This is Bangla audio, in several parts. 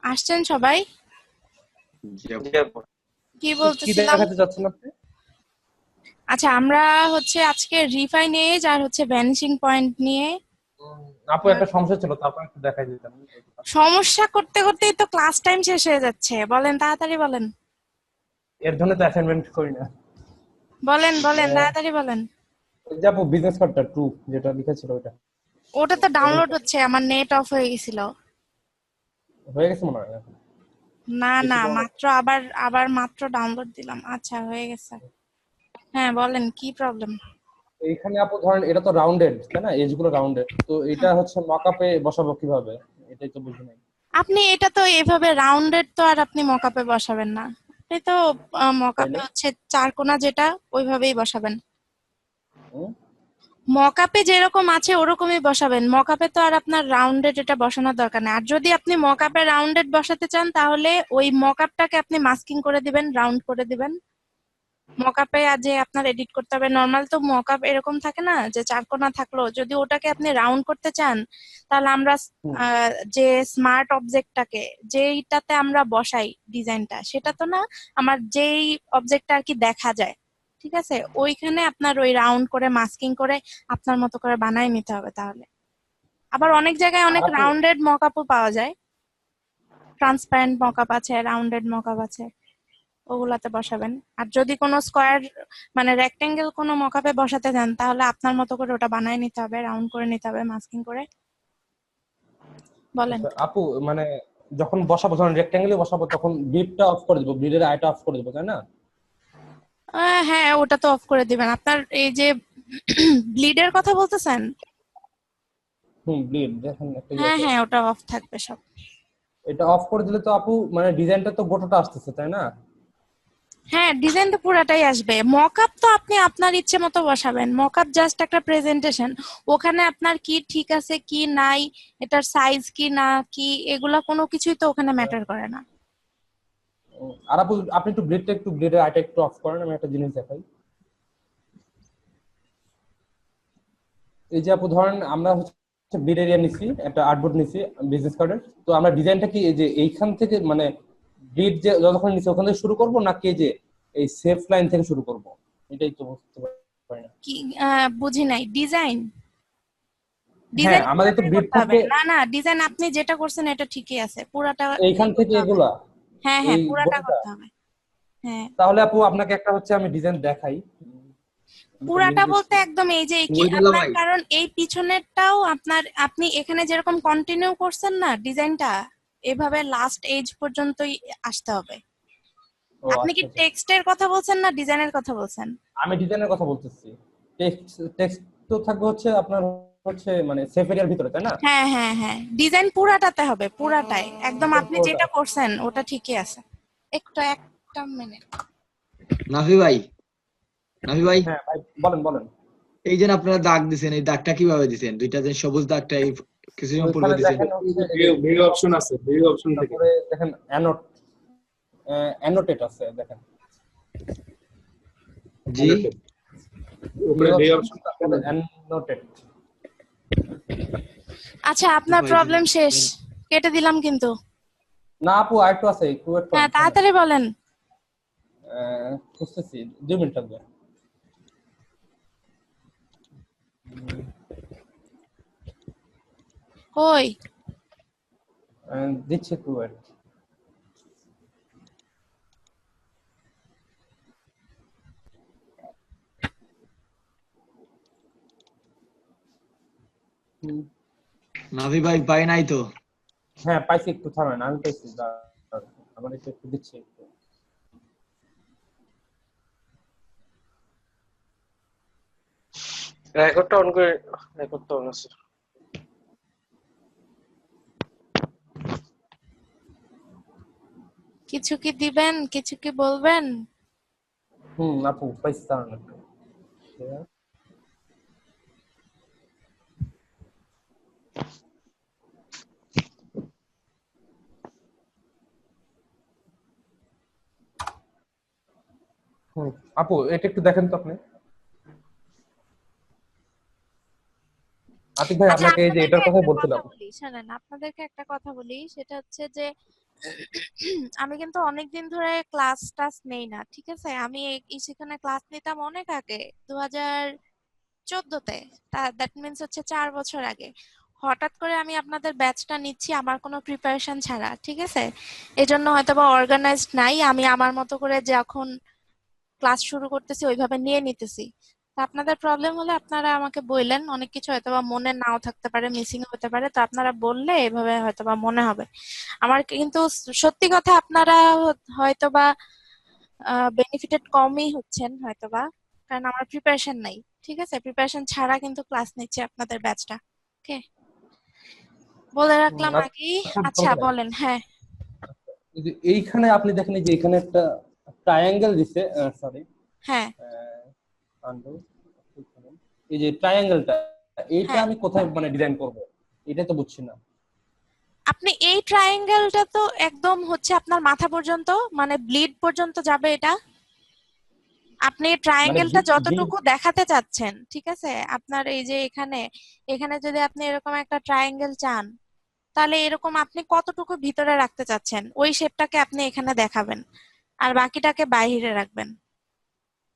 আসছেন সবাই? জি আপু। জি আপু। কি তো কি বলতেছিলাম? দেখাতে চাচ্ছেন আপনি? আচ্ছা, আমরা আজকে রিফাইন এজ আর ভ্যানিশিং পয়েন্ট নিয়ে আপু আহ, একটা সমস্যা ছিল, তারপর একটু দেখাই দিতাম। সমস্যা করতে করতেই তো ক্লাস টাইম শেষ হয়ে যাচ্ছে। বলেন, তাড়াতাড়ি বলেন। এর জন্য তো অ্যাসাইনমেন্ট করি না। বলেন বলেন, আহ, তাড়াতাড়ি বলেন। ওই যে আপু বিজনেস কার্ডটা টু যেটা লিখেছিল ওইটা ওটা তো ডাউনলোড ওইটা হচ্ছে, আমার নেট অফ হয়ে গেছিল। হয়ে গেছে মনে হয় এখন। না একটু না, পর মাত্র আবার আবার মাত্র ডাউনলোড দিলাম। আচ্ছা, হয়ে গেছে। হ্যাঁ, বলেন কি প্রবলেম। এইখানে আপু ধরেন এটা তো রাউন্ডেড তাই না, এজ গুলো রাউন্ডেড, তো এটা হচ্ছে মকআপে বসাবো কিভাবে, এটাই তো বুঝি নাই। আপনি এটা তো এভাবে রাউন্ডেড তো আর আপনি মকআপে বসাবেন না। আপনি তো মকআপে তাইলে চার কোণা যেটা ওইভাবেই বসাবেন। হুম, মকআপে যেরকম আছে ওরকমই বসাবেন। মকআপে তো আর আপনার রাউন্ডেড এটা বসানোর দরকার নেই। আর যদি আপনি মকআপে রাউন্ডেড বসাতে চান তাহলে ওই মকআপটাকে আপনি মাস্কিং করে দিবেন, রাউন্ড করে দিবেন। মকআপে আর যে আপনার এডিট করতে হবে, নর্মাল তো মকআপ এরকম থাকে না যে চার কোণা থাকলো, যদি ওটাকে আপনি রাউন্ড করতে চান তাহলে আমরা হুম। যে স্মার্ট অবজেক্টটাকে যেইটাতে আমরা বসাই ডিজাইনটা, সেটা তো না, আমার যেই অবজেক্টটা আর কি দেখা যায়, ঠিক আছে, ওইখানে আপনার ওই রাউন্ড করে মাস্কিং করে আপনার মতো করে বানাই নিতে হবে। তাহলে আবার অনেক জায়গায় আর অনেক আপু রাউন্ডেড মকআপও পাওয়া যায়। ট্রান্সপারেন্ট মকআপ আছে, রাউন্ডেড মকআপ আছে, ওগুলাতে বসাবেন। আর যদি কোনো স্কোয়ার মানে রেক্টেঙ্গেল কোনো মকআপে বসাতে চান তাহলে আপনার মতো করে ওটা বানায় নিতে হবে, রাউন্ড করে নিতে হবে মাস্কিং করে। বলেন। আচ্ছা, আপু মানে যখন বসাবো ধরেন রেক্ট্যাঙ্গেলে বসাবো তখন ব্লিডটা অফ করে দেবো, ব্লিডের আইটা অফ করে দেবো তাই না? হ্যাঁ, ওটা তো অফ করে দিবেন। আপনার এই যে ব্লিডের কথা বলতেছেন? হুম, ব্লিড দেখেন একটা হ্যাঁ ইয়েতে হ্যাঁ, ওটা অফ থাকবে সব। এটা অফ করে দিলে তো আপু মানে ডিজাইনটা তো গোটাটা আসতেছে তাই না? হ্যাঁ, ডিজাইন তো পুরাটাই আসবে। মকআপ তো আপনি আপনার ইচ্ছে মতো বসাবেন। মকআপ জাস্ট একটা প্রেজেন্টেশন। ওখানে আপনার কি ঠিক আছে কি নাই, এটার সাইজ কি না কি, এগুলা কোনো কিছুই তো ওখানে ম্যাটার করে না। আর আপু আপনি একটু ব্লেডের আইটা একটু অফ করেন, আমি একটা জিনিস দেখাই। এই যে আপু ধরেন আমরা হচ্ছে ব্লেড এরিয়া নিছি, একটা আর্টবোর্ড নিছি বিজনেস কার্ডের, তো আমরা ডিজাইনটা কি এই যে এইখান থেকে মানে ব্লেড যে যতক্ষণ নিছি ওখান থেকে শুরু করব নাকি এই যে এই সেফ লাইন থেকে শুরু করব, এটাই তো বুঝতে পারি না। কি বুঝি নাই। ডিজাইন? হ্যাঁ ডিজাইন আমাদের তো পুরাটাই ব্লেড করতে হবে। থাকে না না, ডিজাইন আপনি যেটা করছেন এটা ঠিকই আছে, পুরাটা এইখান থেকে করতে হবে। এগুলা হ্যাঁ এই হ্যাঁ, পুরাটা গোটাটা। করতে হবে। হ্যাঁ, তাহলে আপু আপনাকে একটা হচ্ছে আমি ডিজাইন দেখাই, আমি একটা লিংক পুরাটা বলতে দিচ্ছি। একদম এই যে কি ওইদুল্লাহ আপনার, ভাই। কারণ এই পিছনেরটাও আপনার, আপনি এখানে যেরকম কন্টিনিউ করছেন না ডিজাইনটা, এভাবে লাস্ট এজ পর্যন্তই আসতে হবে। ও আপনি কি আচ্ছা আচ্ছা, টেক্সটের কথা বলছেন না ডিজাইনের কথা বলছেন? আমি ডিজাইনের কথা বলতেছি। টেক্সট টেক্সট তো থাকবে হচ্ছে আপনার হচ্ছে মানে সেফ এরিয়ার ভিতরে তাই না? হ্যাঁ হ্যাঁ হ্যাঁ, ডিজাইন পুরাটাতে হবে, পুরাটাই একদম ডিজাইন আপনি পুরোটা। যেটা করছেন ওটা ঠিকই আছে। একটা মিনিট। নাফি ভাই, নাফি ভাই, হ্যাঁ ভাই, বলেন বলেন। এই যে আপনারা দাগ দিছেন, এই দাগটা কিভাবে দিছেন? দুইটা যে সবুজ দাগটা এই কিছু সময় পূর্বে ওইখানে দিছেন। দেখেন হচ্ছে এই যে ভিউ ভিউ অপশন আছে, ভিউ অপশন থেকে তারপরে দেখেন অ্যানোট, অ্যানোটেট আছে দেখেন। জি। annotate, ভিউ উপরে ভিউ অপশন অপশন তারপরে অ্যানোটেট। আচ্ছা, আপনার ভাই দিন। প্রবলেম শেষ। কেটে দিলাম কিন্তু। না আপু আরেকটু আছে, একটু ওয়েট করেন হ্যাঁ, থামেন। তাড়াতাড়ি বলেন। খুঁজতেছি, 2 মিনিট লাগবে। কই? দিচ্ছি একটু ওয়েট। নাফি ভাই পাই নাই তো। হ্যাঁ পাইছি, একটু থামেন, আমি পাইছি দাঁড়ান, আমার একটু একটু দিচ্ছি একটু। রেকর্ডটা অন করে, রেকর্ডটা অন আছে। কিছু কি দিবেন, কিছু কি বলবেন? আপু পাইছি, দাঁড়ান একটু। আপু এটা একটু দেখেন তো আপনি। আতিক ভাই আচ্ছা, আপনাকে এই যে আপনাদেরকে এটার কথাই একটা কথা বলছিলাম। বলি, শোনেন, আপনাদেরকে একটা কথা বলি, সেটা হচ্ছে যে আমি কিন্তু অনেকদিন ধরে ক্লাস টাস নেই না, ঠিক আছে? আমি সেখানে ক্লাস নিতাম অনেক আগে, 2014-তে। দ্যাট মিনস হচ্ছে 4 বছর আগে। হঠাৎ করে আমি আপনাদের ব্যাচটা নিচ্ছি আমার কোনো প্রিপারেশন ছাড়া, ঠিক আছে? এজন্য হয়তোবা অর্গানাইজড নাই, আমি আমার মতো করে যখন ক্লাস শুরু করতেছি ওইভাবে নিয়ে নিতেছি। তা আপনাদের প্রবলেম হলে আপনারা আমাকে বললেন, অনেক কিছু হয়তোবা মনে নাও থাকতে পারে, মিসিং হতে পারে, তো আপনারা বললে এভাবে হয়তোবা মনে হবে। আমার কিন্তু সত্যি কথা, আপনারা হয়তোবা বেনিফিটেড কমই হচ্ছেন হয়তোবা, কারণ আমার প্রিপারেশন নাই। ঠিক আছে, প্রিপারেশন ছাড়া কিন্তু ক্লাস নিচ্ছে আপনাদের ব্যাচটা। ওকে, বলে রাখলাম আগেই। আচ্ছা, আচ্ছা বলেন। হ্যাঁ এই যে এইখানে আপনি দেখেন এই যে এখানে একটা ট্রায়াঙ্গেল দিছে, সরি, হ্যাঁ এই যে ট্রায়াঙ্গেলটা, এইটা হ্যাঁ, আমি কোথায় মানে ডিজাইন করব, এটা তো বুঝছি না। আপনি এই ট্রায়াঙ্গেলটা তো একদম হচ্ছে আপনার মাথা পর্যন্ত, মানে ব্লিড পর্যন্ত যাবে এটা। আপনি মানে ট্রায়াঙ্গেলটা যতটুকু দেখাতে চাচ্ছেন, ঠিক আছে, আপনার এই যে এখানে এখানে যদি আপনি এরকম একটা ট্রায়াঙ্গেল চান, তাহলে এরকম আপনি কতটুকু ভিতরে রাখতে চাচ্ছেন ওই শেপটাকে আপনি এখানে দেখাবেন, আর বাকিটাকে বাইরে রাখবেন।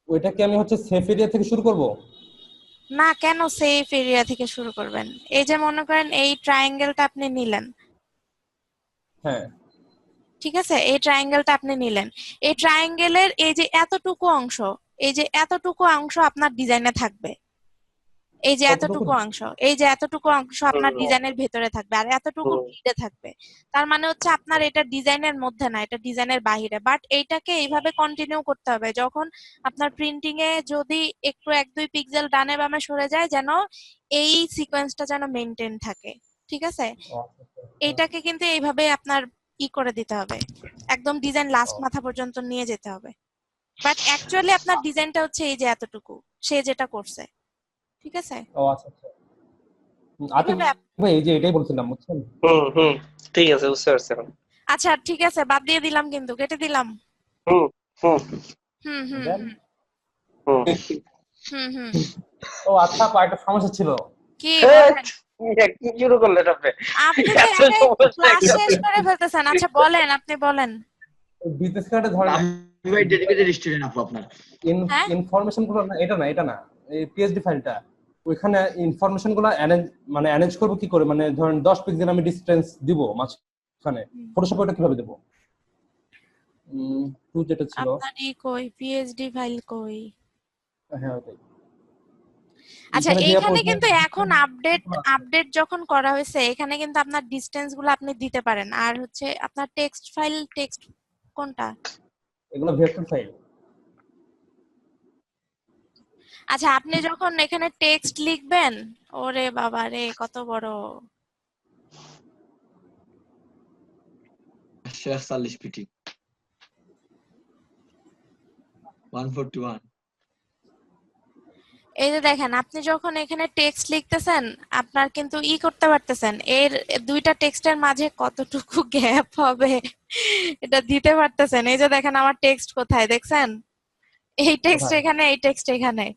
ওইটাকে আমি হচ্ছে সেফ এরিয়া থেকে শুরু করব? না, কেন সেফ এরিয়া থেকে শুরু করবেন? এই যে মনে করেন এই ট্রায়াঙ্গেলটা আপনি নিলেন, হ্যাঁ, ঠিক আছে, এই ট্রায়াঙ্গেলটা আপনি নিলেন, এই ট্রায়াঙ্গেলের এই যে এতটুকু অংশ, এই যে এতটুকু অংশ আপনার ডিজাইনে থাকবে। এই যে কতটুকু? এতটুকু অংশ, এই যে এতটুকু অংশ আপনার ডিজাইনের ভেতরে থাকবে, আর এতটুকু ব্লিডে থাকবে। তার মানে হচ্ছে আপনার এটা ডিজাইনের মধ্যে না, এটা ডিজাইনের বাহিরে। বাট এইটাকে এইভাবে কন্টিনিউ করতে হবে, যখন আপনার প্রিন্টিং এ যদি একটু 1-2 পিক্সেল ডানে বামে সরে যায়, যেন এই সিকোয়েন্সটা যেন মেনটেন থাকে। ঠিক আছে, এইটাকে কিন্তু এইভাবে আপনার করে দিতে হবে, একদম ডিজাইন লাস্ট মাথা পর্যন্ত নিয়ে যেতে হবে। বাট অ্যাকচুয়ালি আপনার ডিজাইনটা হচ্ছে এই যে এতটুকু, সে যেটা করছে। ঠিক আছে, ও আচ্ছা আচ্ছা। আতিক এভাবে ভাই, এই যে এটাই বলছিলাম, বুঝছেন? হুম, ঠিক আছে, বুঝতে পারছি এখন। আচ্ছা ঠিক আছে, বাদ দিয়ে দিলাম, কিন্তু কেটে দিলাম। হুম হুম হুম হুম দেন। হুম হুম হুম। ও আচ্ছা, আপা, একটা সমস্যা ছিল। কি বলেন? কি শুরু করলেন আপনি? আপনি তো এত একাই সমস্যা ক্লাস কেন? শেষ করে ফেলতেছেন। আচ্ছা বলেন, আপনি বলেন। বিজনেস কার্ডে ধরেন আমি ভাই ডেডিকেটেড স্টুডেন্ট আপু আপনার। হ্যাঁ, ইনফরমেশন গুলো না, এটা না, এই পিএইচডি ফাইলটা, ওইখানে ইনফরমেশন গুলো মানে অ্যারেঞ্জ করবো কি করে? মানে ধরেন 10 পিক্সেল আমি ডিসটেন্স দিব মাঝখানে, ফটোশপে ওটা কিভাবে দেবো? টু যেটা ছিল, আপনার কই পিএইচডি ফাইল কই? হ্যাঁ ওটাই। আচ্ছা, এখানে যে এইখানে কিন্তু এখন আপডেট আপডেট যখন করা হয়েছে, এখানে কিন্তু আপনার ডিসটেন্স গুলো আপনি দিতে পারেন। আর হচ্ছে আপনার টেক্সট ফাইল, টেক্সট কোনটা? এগুলো ভেক্টর ফাইল। আচ্ছা, আপনি যখন এখানে টেক্সট লিখবেন, ওরে বাবা রে কত বড়! 141 পিটি 141। এই যে দেখেন, আপনি যখন এখানে টেক্সট লিখতেছেন, আপনার কিন্তু করতে পারতেছেন, এর দুইটা টেক্সটের মাঝে কতটুকু গ্যাপ হবে এটা দিতে পারতেছেন। এই যে দেখেন আমার টেক্সট কোথায়, দেখছেন? এই টেক্সট কোথায়? এখানে, এই টেক্সট এখানে।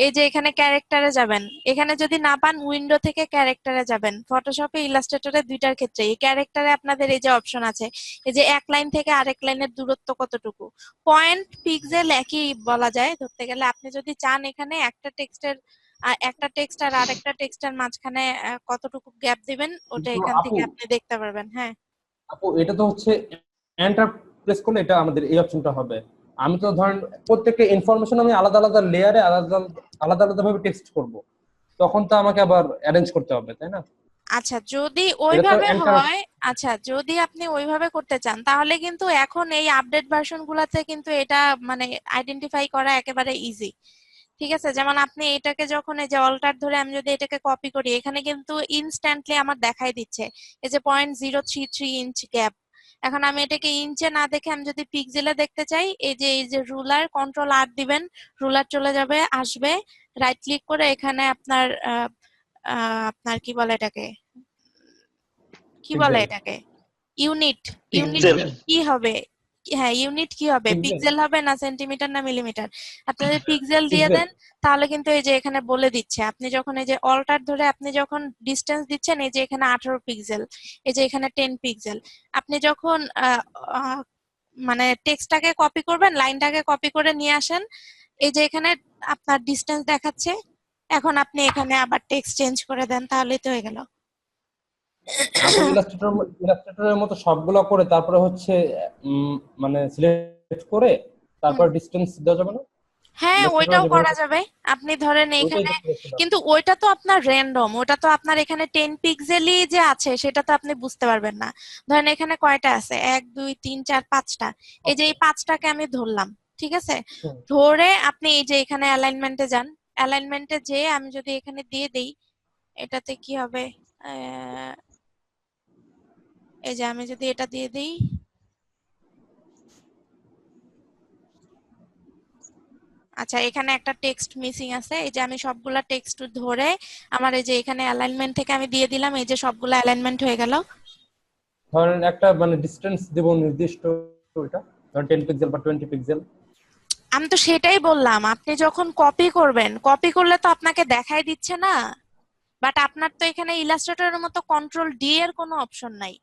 এই যে এখানে ক্যারেক্টারে যাবেন, এখানে যদি না পান উইন্ডো থেকে ক্যারেক্টারে যাবেন। ফটোশপে, ইলাস্ট্রেটরে, দুইটার ক্ষেত্রে এই ক্যারেক্টারে আপনাদের এই যে অপশন আছে, এই যে এক লাইন থেকে আরেক লাইনের দূরত্ব কতটুকু, পয়েন্ট পিক্সেল একই বলা যায় ধরতে গেলে। আপনি যদি চান এখানে একটা টেক্সট আর আরেকটা টেক্সটের মাঝখানে কতটুকু গ্যাপ দিবেন, ওটা কিন্তু এখান আপু থেকে আপনি দেখতে পারবেন। হ্যাঁ, আপু এটা তো হচ্ছে এন্টার প্রেস করলে এটা আমাদের এই অপশনটা হবে। আমি তো ধরেন প্রত্যেকটা ইনফরমেশন আমি আলাদা আলাদা লেয়ারে আলাদা আলাদা আলাদা ভাবে টেক্সট করব, তখন তো আমাকে আবার অ্যারেঞ্জ করতে হবে, তাই না? আচ্ছা যদি এটা তো ওইভাবে এন্টার। হয়, আচ্ছা যদি আপনি ওইভাবে করতে চান, তাহলে কিন্তু এখন এই আপডেট ভার্সন গুলাতে কিন্তু এটা মানে আইডেন্টিফাই করা একেবারে ইজি। ঠিক আছে, যেমন আপনি এটাকে যখন এই যে অল্টার ধরে আমি যদি এটাকে কপি করি, এখানে কিন্তু ইনস্ট্যান্টলি আমার দেখাই দিচ্ছে এই যে 0.033 ইঞ্চ গ্যাপ। এখন আমি এটাকে ইঞ্চে না দেখে আমি যদি পিক্সেলে দেখতে চাই, এই যে রুলার, কন্ট্রোল R দিবেন, রুলার চলে যাবে, আসবে, রাইট ক্লিক করে এখানে আপনার আপনার কি বলে এটাকে, কি বলে পিক্সেল। এটাকে, ইউনিট, ইউনিট পিক্সেল। কি হবে, হ্যাঁ ইউনিট কি হবে, পিক্সেল পিক্সেল হবে না সেন্টিমিটার না মিলিমিটার। আপনি যদি পিক্সেল দিয়ে পিক্সেল দেন তাহলে কিন্তু এই যে এখানে বলে দিচ্ছে, আপনি যখন এই যে অল্টার ধরে আপনি যখন ডিস্টেন্স দিচ্ছেন, এই যে এখানে 18 পিক্সেল, এই যে এখানে 10 পিক্সেল। আপনি যখন মানে টেক্সটটাকে কপি করবেন, লাইনটাকে কপি করে নিয়ে আসেন, এই যে এখানে আপনার ডিস্টেন্স দেখাচ্ছে, এখন আপনি এখানে আবার টেক্সট চেঞ্জ করে দেন, তাহলেই তো হয়ে গেল। আপু ইলাস্ট্রেটরের মতো সবগুলো করে তারপরে হচ্ছে মানে সিলেক্ট করে হুম, তারপর ডিসটেন্স দেওয়া যাবে না? হ্যাঁ ইলাস্ট্রেটরে ওইটাও যেভাবে করা যাবে। আপনি ধরেন ওইটাই এখানে, দেখতে পাচ্ছিলাম। কিন্তু ওইটা তো আপনার র্যান্ডম, ওটা তো আপনার এখানে 10 পিক্সেলই যে আছে সেটা তো আপনি বুঝতে পারবেন না। ধরেন এখানে কয়টা আছে, 1 2 3 4 5টা, এই যে এই 5টাকে আমি ধরলাম, ঠিক আছে? হুম, ধরে আপনি এই যে এখানে অ্যালাইনমেন্টে যান, অ্যালাইনমেন্টে যেয়ে আমি যদি এখানে দিয়ে দেই, এটাতে কি হবে, আহ, এই যে আমি যদি এটা দিয়ে দিই, আচ্ছা এখানে একটা টেক্সট মিসিং আছে, এই যে আমি সবগুলা টেক্সট ধরে আমার এই যে এখানে অ্যালাইনমেন্ট থেকে আমি দিয়ে দিলাম, এই যে সবগুলা অ্যালাইনমেন্ট হয়ে গেল। ধরেন একটা মানে ডিসটেন্স দেব নির্দিষ্ট, ওইটা ধরেন 10 পিক্সেল বা 20 পিক্সেল। আমি তো সেটাই বললাম, আপনি যখন কপি করবেন, কপি করলে তো আপনাকে দেখাই দিচ্ছে না, বাট আপনার তো এখানে ইলাস্ট্রেটরের মতো কন্ট্রোল ডি এর কোনো অপশন নাই।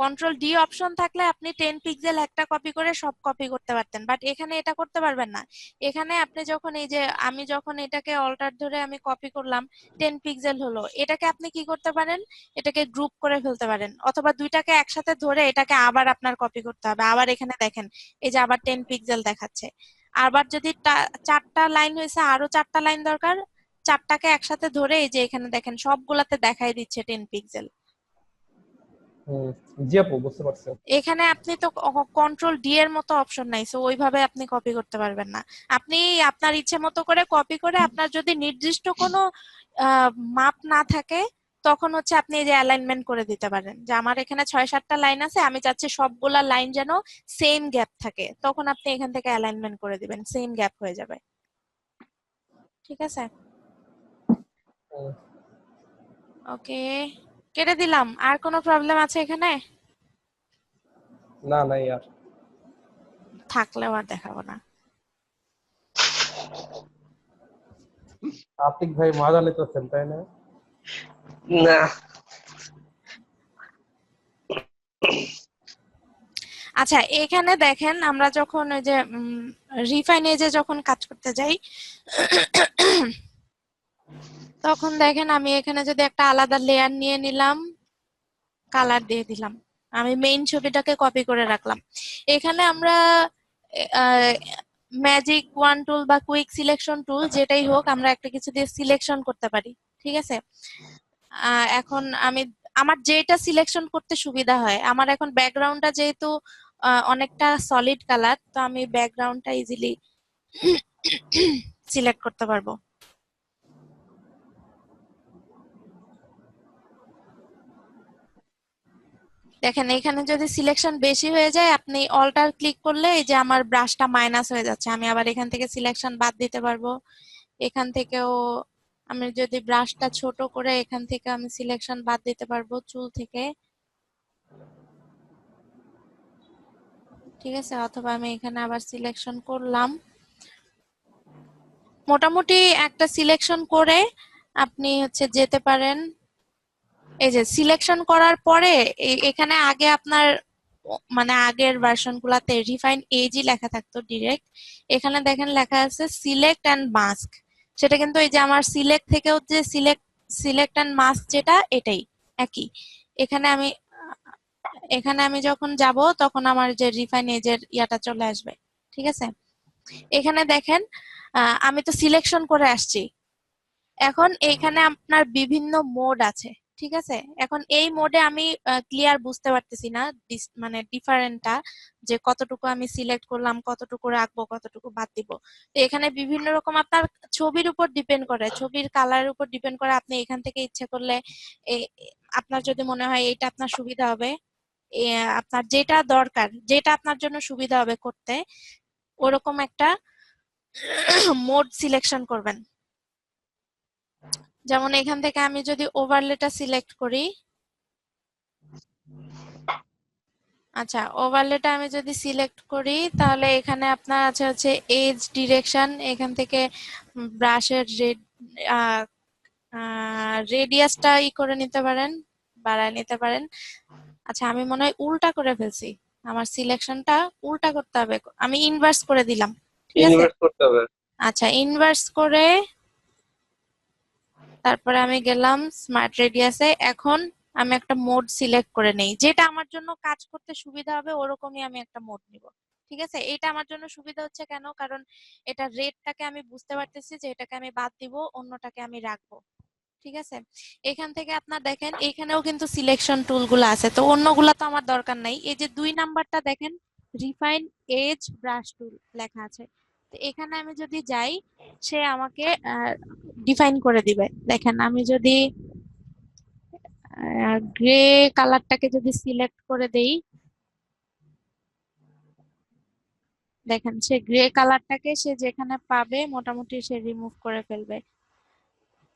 কন্ট্রোল ডি অপশন থাকলে আপনি 10 পিক্সেল একটা কপি করে সব কপি করতে পারতেন, বাট এখানে এটা করতে পারবেন না। এখানে আপনি যখন এই যে আমি যখন এটাকে অল্টার ধরে আমি কপি করলাম, 10 পিক্সেল হলো, এটাকে আপনি কি করতে পারেন, এটাকে গ্রুপ করে ফেলতে পারেন, অথবা দুইটাকে একসাথে ধরে এটাকে আবার আপনার কপি করতে হবে। আবার এখানে দেখেন এই যে আবার 10 পিক্সেল দেখাচ্ছে। আবার যদি 4টা লাইন হয়েছে, আরো 4টা লাইন দরকার, 4টাকে একসাথে ধরে এই যে এখানে দেখেন সবগুলাতে দেখাই দিচ্ছে 10 পিক্সেল। জি আপু, বুঝতে পারছি। এখানে আপনি তো কন্ট্রোল ডি এর মতো অপশন নাই, সো ওইভাবে আপনি কপি করতে পারবেন না। আপনি আপনার ইচ্ছে মতো করে কপি করে, আপনার যদি নির্দিষ্ট কোনো মাপ না থাকে, তখন হচ্ছে আপনি এই যে অ্যালাইনমেন্ট করে দিতে পারেন, যে আমার এখানে 6 7টা লাইন আছে, আমি চাচ্ছি সবগুলা লাইন যেন সেম গ্যাপ থাকে, তখন আপনি এখান থেকে অ্যালাইনমেন্ট করে দিবেন, সেম গ্যাপ হয়ে যাবে। ঠিক আছে, হুম, ওকে, কেটে দিলাম। আর কোনো প্রবলেম আছে এখানে? না নাই আর। থাকলেও আর দেখাবো না। আতিক ভাই মজা নিতেছেন তাই না? না। আচ্ছা এখানে দেখেন, আমরা যখন ওই যে রিফাইন এজে যখন কাজ করতে যাই, তখন দেখেন আমি এখানে যদি একটা আলাদা লেয়ার নিয়ে নিলাম, কালার দিয়ে দিলাম, আমি মেইন ছবিটাকে কপি করে রাখলাম। এখানে আমরা ম্যাজিক ওয়ান টুল বা কুইক সিলেকশন টুল যেটাই হোক, আমরা একটা কিছু দিয়ে সিলেকশন করতে পারি। ঠিক আছে, এখন আমি আমার যেটা সিলেকশন করতে সুবিধা হয়, আমার এখন ব্যাকগ্রাউন্ডটা যেহেতু অনেকটা সলিড কালার, তো আমি ব্যাকগ্রাউন্ডটা ইজিলি সিলেক্ট করতে পারবো। দেখেন এখানে যদি সিলেকশন বেশি হয়ে যায়, আপনি অল্টার ক্লিক করলে এই যে আমার ব্রাশটা মাইনাস হয়ে যাচ্ছে, আমি আবার এখান থেকে সিলেকশন বাদ দিতে পারবো। এখান থেকেও আমি যদি ব্রাশটা ছোট করে এখান থেকে আমি সিলেকশন বাদ দিতে পারবো চুল থেকে। ঠিক আছে, অথবা আমি এখানে আবার সিলেকশন করলাম। মোটামুটি একটা সিলেকশন করে আপনি হচ্ছে যেতে পারেন। এই যে সিলেকশন করার পরে এখানে আগে আপনার মানে আগের ভার্সন গুলাতে রিফাইন এজই লেখা থাকতো ডিরেক্ট, এখানে দেখেন লেখা আছে সিলেক্ট এন্ড মাস্ক। সেটা কিন্তু এই যে আমার সিলেক্ট থেকেও যে সিলেক্ট এন্ড মাস্ক যেটা এটাই একই। এখানে আমি যখন যাব তখন আমার যে রিফাইন এজের ইয়াটা চলে আসবে। ঠিক আছে, এখানে দেখেন আমি তো সিলেকশন করে আসছি। এখন এখানে আপনার বিভিন্ন মোড আছে। ঠিক আছে, এখন এই মোডে আমি ক্লিয়ার বুঝতে পারতেছি না মানে ডিফারেন্টটা, যে কতটুকু আমি সিলেক্ট করলাম, কতটুকু রাখবো, কতটুকু বাদ দিব। তো এখানে বিভিন্ন রকম আপনার ছবির উপর ডিপেন্ড করে, ছবির কালারের উপর ডিপেন্ড করে, আপনি এখান থেকে ইচ্ছে করলে আপনার যদি মনে হয় এটা আপনার সুবিধা হবে, আপনার যেটা দরকার, যেটা আপনার জন্য সুবিধা হবে করতে, ওরকম একটা মোড সিলেকশন করবেন। যেমন এখান থেকে আমি যদি ওভারলেটা সিলেক্ট করি, আচ্ছা, ওভারলেটা আমি যদি সিলেক্ট করি তাহলে এখানে আপনার আছে হচ্ছে এজ ডিরেকশন, এখান থেকে ব্রাশের রেডিয়াসটা করে নিতে পারেন, বাড়ায় নিতে পারেন। আচ্ছা, আমি মনে হয় উল্টা করে ফেলছি, আমার সিলেকশনটা উল্টা করতে হবে, আমি ইনভার্স করে দিলাম। ঠিক আছে, ইনভার্ট করতে হবে। আচ্ছা ইনভার্স করে তারপরে আমি গেলাম স্মার্ট রেডিয়াসে। এখন আমি একটা মোড সিলেক্ট করে নেই, যেটা আমার জন্য কাজ করতে সুবিধা হবে ওরকমই আমি একটা মোড নিব। ঠিক আছে, এটা আমার জন্য সুবিধা হচ্ছে কেন, কারণ এটা রেডটাকে আমি বুঝতে পারতেছি যে এটাকে আমি বাদ দিব, অন্যটাকে আমি রাখবো। ঠিক আছে, এখান থেকে আপনার দেখেন এখানেও কিন্তু সিলেকশন টুলগুলো আছে, তো অন্যগুলা তো আমার দরকার নাই। এই যে 2 নাম্বারটা দেখেন, রিফাইন এজ ব্রাশ টুল লেখা আছে, তো এখানে আমি যদি যাই সে আমাকে ডিফাইন করে দিবে। দেখেন আমি যদি গ্রে কালারটাকে যদি সিলেক্ট করে দেই, দেখেন সে গ্রে কালারটাকে সে যেখানে পাবে মোটামুটি সে রিমুভ করে ফেলবে।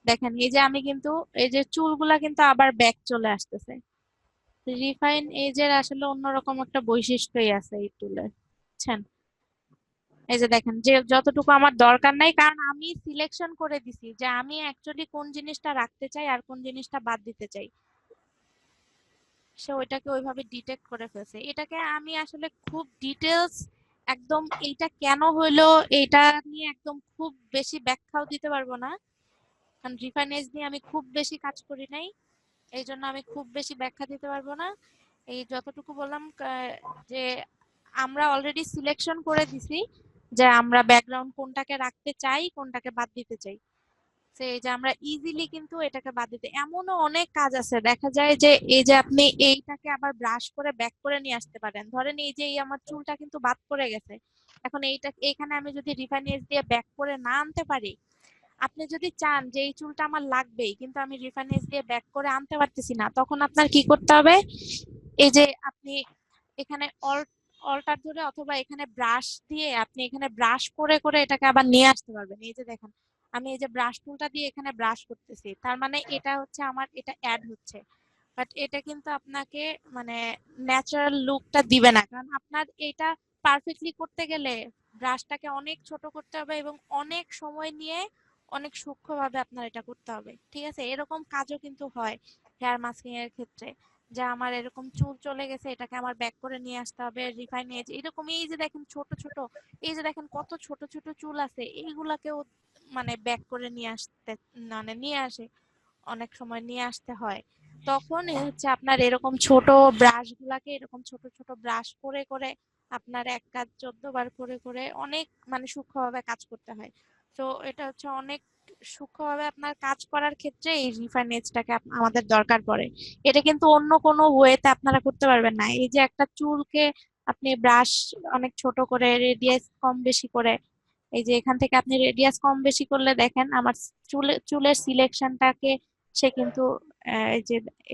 দেখেন এই যে আমি কিন্তু এই যে চুলগুলা কিন্তু আবার ব্যাক চলে আসতেছে। রিফাইন এজের আসলে অন্যরকম একটা বৈশিষ্ট্যই আছে এই টুলের, বুঝছেন? এই যে দেখেন যে যতটুকু আমার দরকার নাই, কারণ আমি সিলেকশন করে দিছি যে আমি অ্যাকচুয়ালি কোন জিনিসটা রাখতে চাই আর কোন জিনিসটা বাদ দিতে চাই, সে ওইটাকে ওইভাবে ডিটেক্ট করে ফেলছে। এটাকে আমি আসলে খুব ডিটেলস একদম এইটা কেন হইলো এটা নিয়ে একদম খুব বেশি ব্যাখ্যাও দিতে পারবো না, কারণ রিফাইন এজ নিয়ে আমি খুব বেশি কাজ করি নাই, এই জন্য আমি খুব বেশি ব্যাখ্যা দিতে পারবো না। এই যতটুকু বললাম যে আমরা অলরেডি সিলেকশন করে দিছি যে আমরা ব্যাকগ্রাউন্ড কোনটাকে রাখতে চাই কোনটাকে বাদ দিতে চাই, তো এই যে আমরা ইজিলি কিন্তু এটাকে বাদ দিতে, এমনও অনেক কাজ আছে দেখা যায় যে এই যে আপনি এইটাকে আবার ব্রাশ করে ব্যাক করে নিয়ে আসতে পারেন। ধরেন এই যে এই আমার চুলটা কিন্তু বাদ পড়ে গেছে, এখন এইটা এখানে আমি যদি রিফাইন এজ দিয়ে ব্যাক করে না আনতে পারি, আপনি যদি চান যে এই চুলটা আমার লাগবেই কিন্তু আমি রিফাইন এজ দিয়ে ব্যাক করে আনতে পারতেছি না, তখন আপনার কি করতে হবে, এই যে আপনি এখানে অল্টার ধরে অথবা এখানে ব্রাশ দিয়ে আপনি এখানে ব্রাশ করে করে এটাকে আবার নিয়ে আসতে পারবেন। এই যে দেখেন আমি এই যে ব্রাশ টুলটা দিয়ে এখানে ব্রাশ করতেছি, তার মানে এটা হচ্ছে আমার এটা অ্যাড হচ্ছে, বাট এটা কিন্তু আপনাকে মানে ন্যাচারাল লুকটা দিবে না, কারণ আপনার এটা পারফেক্টলি করতে গেলে ব্রাশটাকে অনেক ছোট করতে হবে এবং অনেক সময় নিয়ে অনেক সূক্ষ্মভাবে আপনার এটা করতে হবে। ঠিক আছে, এরকম কাজও কিন্তু হয় হেয়ার মাস্কিং এর ক্ষেত্রে, যে আমার এরকম চুল চলে গেছে এটাকে আমার ব্যাক করে নিয়ে আসতে হবে, রিফাইন এজ এরকম, এই যে দেখেন ছোট ছোট, এই যে দেখেন কত ছোট ছোট চুল আছে, এইগুলাকেও মানে ব্যাক করে নিয়ে আসতে মানে নিয়ে আসে, অনেক সময় নিয়ে আসতে হয়। তখন হচ্ছে আপনার এরকম ছোট ব্রাশ গুলাকে এরকম ছোট ছোট ব্রাশ করে করে আপনার এক কাজ 14 বার করে করে অনেক মানে সূক্ষ্মভাবে কাজ করতে হয়। তো এটা হচ্ছে অনেক সূক্ষ্মভাবে আপনার কাজ করার ক্ষেত্রে এই রিফাইন এজটাকে আমাদের দরকার পড়ে। এটা কিন্তু অন্য কোনো ওয়েতে আপনারা করতে পারবেন না। এই যে একটা চুলকে আপনি ব্রাশ অনেক ছোট করে রেডিয়াস কম বেশি করে, এই যে এখান থেকে আপনি রেডিয়াস কম বেশি করলে দেখেন আমার চুলের সিলেকশনটাকে সে কিন্তু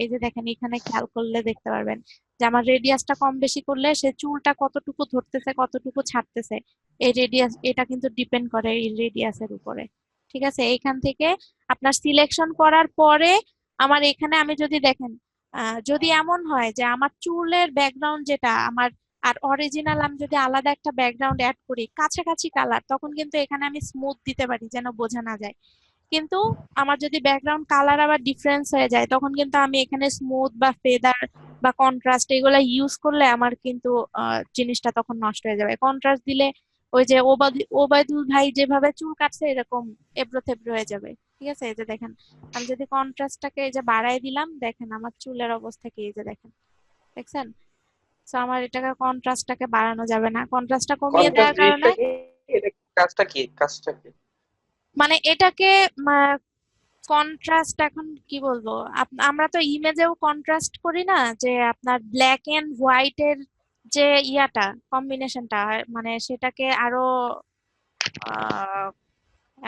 এই যে দেখেন এখানে খেয়াল করলে দেখতে পারবেন যে আমার রেডিয়াসটা কম বেশি করলে সে চুলটা কতটুকু ধরতেছে কতটুকু ছাড়তেছে, এই রেডিয়াস এটা কিন্তু ডিপেন্ড করে এই রেডিয়াসের উপরে। ঠিক আছে, এইখান থেকে আপনার সিলেকশন করার পরে আমার এখানে আমি যদি দেখেন যদি এমন হয় যে আমার চুলের ব্যাকগ্রাউন্ড যেটা আমার আর অরিজিনাল আমি যদি আলাদা একটা ব্যাকগ্রাউন্ড অ্যাড করি কাছাকাছি কালার, তখন কিন্তু এখানে আমি স্মুথ দিতে পারি যেন বোঝা না যায়। কিন্তু আমার যদি ব্যাকগ্রাউন্ড কালার আবার ডিফারেন্স হয়ে যায় তখন কিন্তু আমি এখানে স্মুথ বা ফেদার বা কন্ট্রাস্ট এগুলা ইউজ করলে আমার কিন্তু জিনিসটা তখন নষ্ট হয়ে যাবে। কন্ট্রাস্ট দিলে ওই যে ওবায়দুল ভাই যেভাবে চুল কাটছে এরকম এবড়ো থেবড়ো হয়ে যাবে। ঠিক আছে, এই যে দেখেন আমি যদি কন্ট্রাস্টটাকে এই যে বাড়াই দিলাম, দেখেন আমার চুলের অবস্থা কি, এই যে দেখেন, দেখছেন? তো আমার এটাকে কন্ট্রাস্টটাকে বাড়ানো যাবে না, কন্ট্রাস্টটা কমিয়ে দেওয়ার কন্ট্রাস্ট কারণে রেটটা কি? এটা কাজটা কি? কাজটা কি? মানে এটাকে কন্ট্রাস্ট এখন কি বলবো, আমরা তো ইমেজেও কন্ট্রাস্ট করি না, যে আপনার ব্ল্যাক এন্ড হোয়াইট এর যে ইয়াটা কম্বিনেশনটা মানে সেটাকে আরো আহ,